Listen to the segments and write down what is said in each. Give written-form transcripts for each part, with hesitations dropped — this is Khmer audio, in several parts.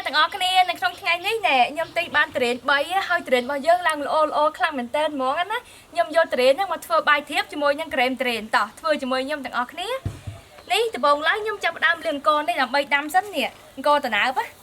ទាំងអស់គ្នានៅក្នុងថ្ងៃនេះណែខ្ញុំទិញបានត្រេន3ហើយត្រេនរបស់យើងឡើងល្អខ្លាំងមែនតើហ្មងណាខ្ញុំយកត្រេនហ្នឹងមកធ្វើបាយធៀបជាមួយនឹងក្រែមត្រេនតោះធ្វើជាមួយខ្ញុំទាំងអស់គ្នានេះដំបូងឡើយខ្ញុំចាប់ផ្ដើមលាងអង្គនេះដើម្បីដាំសិននេះអង្គតណើបណា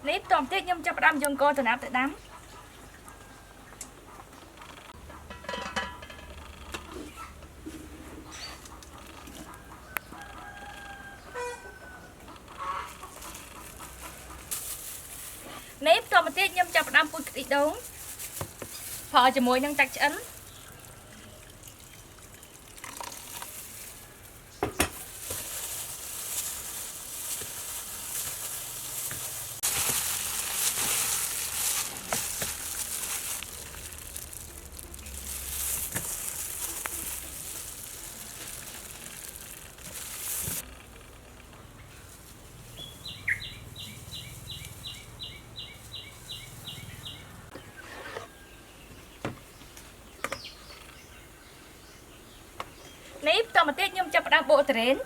នេះតោះបន្តិចខ្ញុំចាប់ផ្ដើមយកអង្គតណាប់ទៅដាំនេះតោះបន្តិចខ្ញុំចាប់ផ្ដើមពូជខ្ទិះដូងផលជាមួយនឹងទឹកឆ្អិននេះតោះបន្តិចខ្ញុំចាប់ផ្ដើមបកត្រេន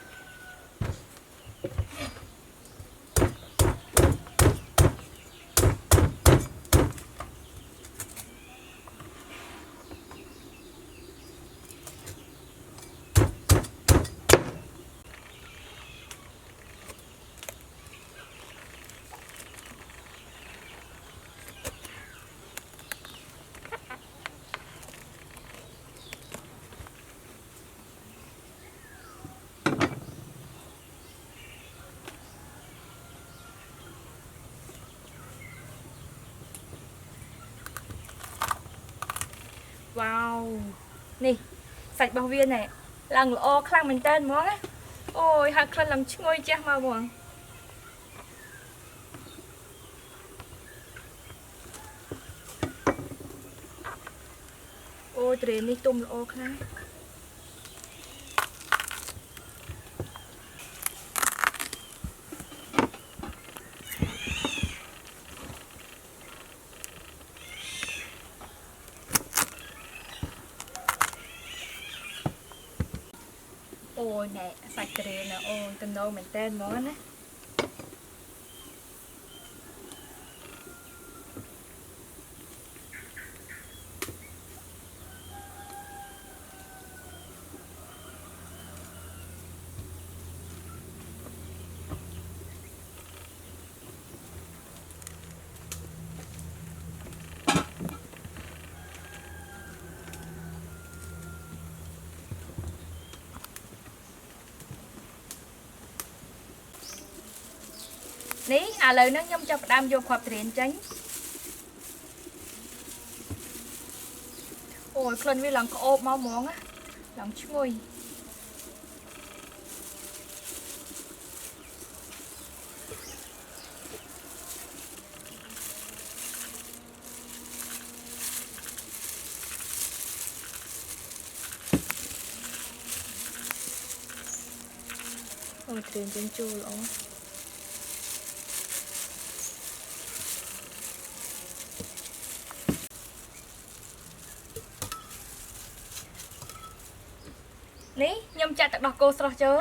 វ៉ាវនេះសាច់របស់វានេះឡើងល្អខ្លាំងមែនតើហ្មងណាអូយហើយក្លិនឡើងឈ្ងុយចាស់មកហ្មងអូយត្រេននេះទុំល្អខ្លាំងអូយណែសាច់ត្រេនណាអូយតំណមែនតើហ្មងណានេះឥឡូវហ្នឹងខ្ញុំចាប់ផ្ដើមយកគ្រាប់ត្រេនចេញអូយក្លិនវាឡើងក្អូបមកហ្មងណាឡើងឈ្ងុយអូយត្រេនចេញចូលល្អនេះខ្ញុំចាក់ទឹកដោះគោស្រស់ចូល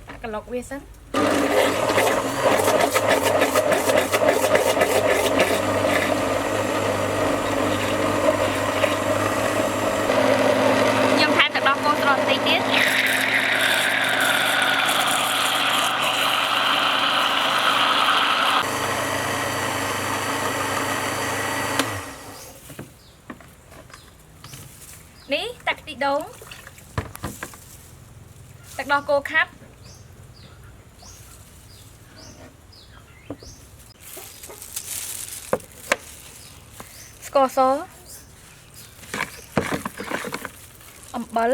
ដាក់ក្លុកវាសិនខ្ញុំថែមទឹកដោះគោស្រស់បន្តិចទៀតនេះទឹកខ្ទិះដូង ទឹកដោះគោខាប់ស្ករសអំបិល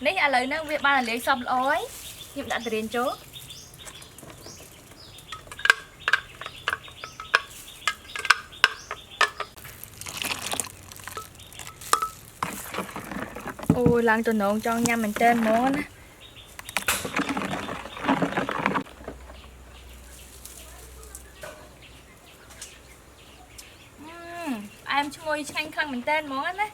នេះឥឡូវហ្នឹងវាបានលាយសព្វល្អហើយខ្ញុំដាក់ទុរេនចូលអូឡើងតំណងចង់ញ៉ាំមែនតើហ្មងណាផ្អែមឈ្ងុយឆ្ងាញ់ខ្លាំងមែនតើហ្មងណា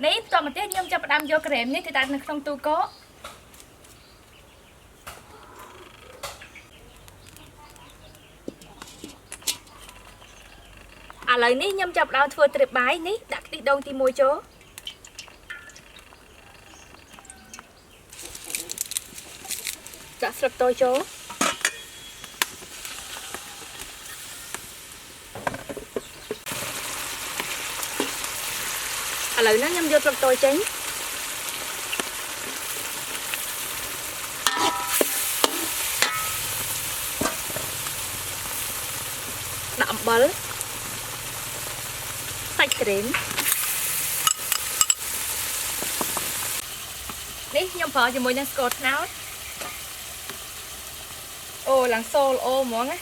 នេះតមកទៀតខ្ញុំចាប់ផ្ដើមយកក្រែមនេះទៅដាក់នៅក្នុងទូកកឥឡូវនេះខ្ញុំចាប់ផ្ដើមធ្វើទ្រាបបាយនេះដាក់ខ្ទិះដូងទី1ចូលដាក់ស្លឹកតើយចូលឥឡូវនេះខ្ញុំយកស្លឹកតើយចេញដាក់អំបិលសាច់ក្រែមនេះខ្ញុំប្រើជាមួយនឹងស្ករត្នោតអូឡើងសូលអូហ្មងណា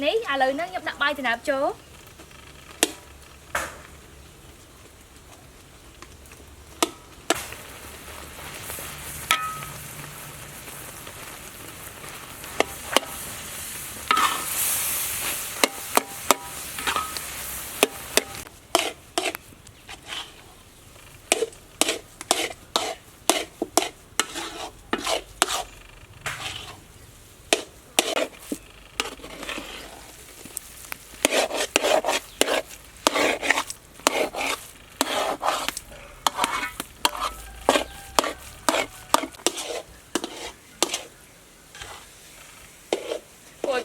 នេះឥឡូវហ្នឹងខ្ញុំដាក់បាយដំណើបចូល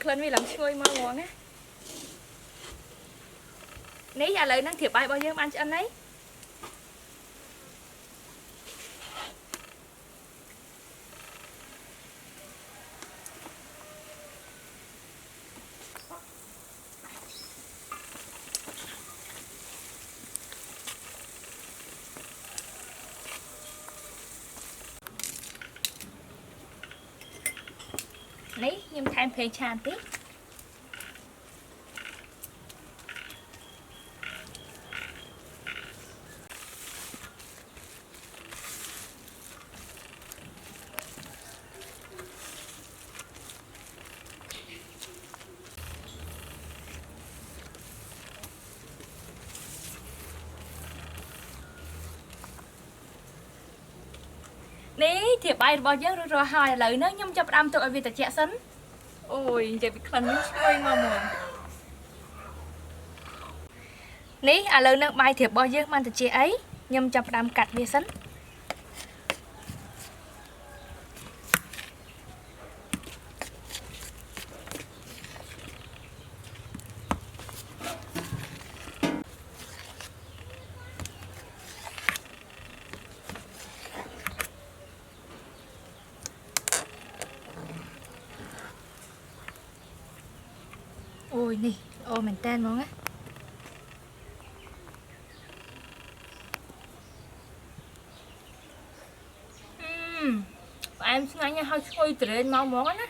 ក្លិនវាឡើងឈ្ងុយមកហ្មងណានេះឥឡូវហ្នឹងធៀបបាយរបស់យើងបានឆ្អិនហើយនេះខ្ញុំថែមប្រេងឆាបន្តិចន នេះធៀបបាយរបស់យើងរួចរាល់ហើយឥឡូវនេះខ្ញុំចាប់ផ្ដើមទុកឲ្យវាត្រជាក់សិនអូយនិយាយពីក្លិននេះឈ្ងុយមកមកនេះឥឡូវនឹងបាយធៀបរបស់យើងបានត្រជាក់អីខ្ញុំចាប់ផ្ដើមកាត់វាសិនអូយនេះល្អមែនតើហ្មងណាផ្អែមឆ្ងាញ់ហើយឈ្ងុយត្រេនមកហ្មងណា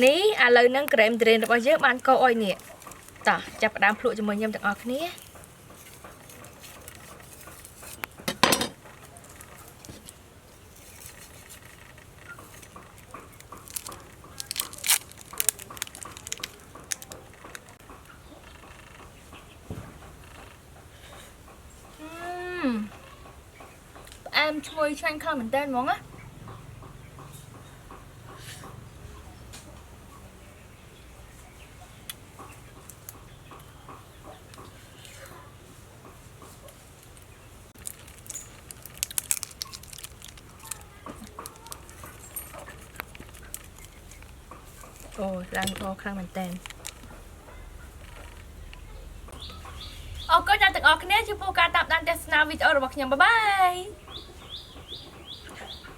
នេះឥឡូវហ្នឹងក្រែមត្រេនរបស់យើងបានកោអុយនេះតោះចាប់ផ្ដើមភ្លក់ជាមួយខ្ញុំទាំងអស់គ្នាផ្អែមឈ្ងុយឆ្ងាញ់ខ្លាំងមែនតើហ្មងណាអូឡើងល្អខ្លាំងមែនតើអរគុណដល់ទាំងអស់គ្នាចំពោះការតាមដានទស្សនាវីដេអូរបស់ខ្ញុំបាយបាយ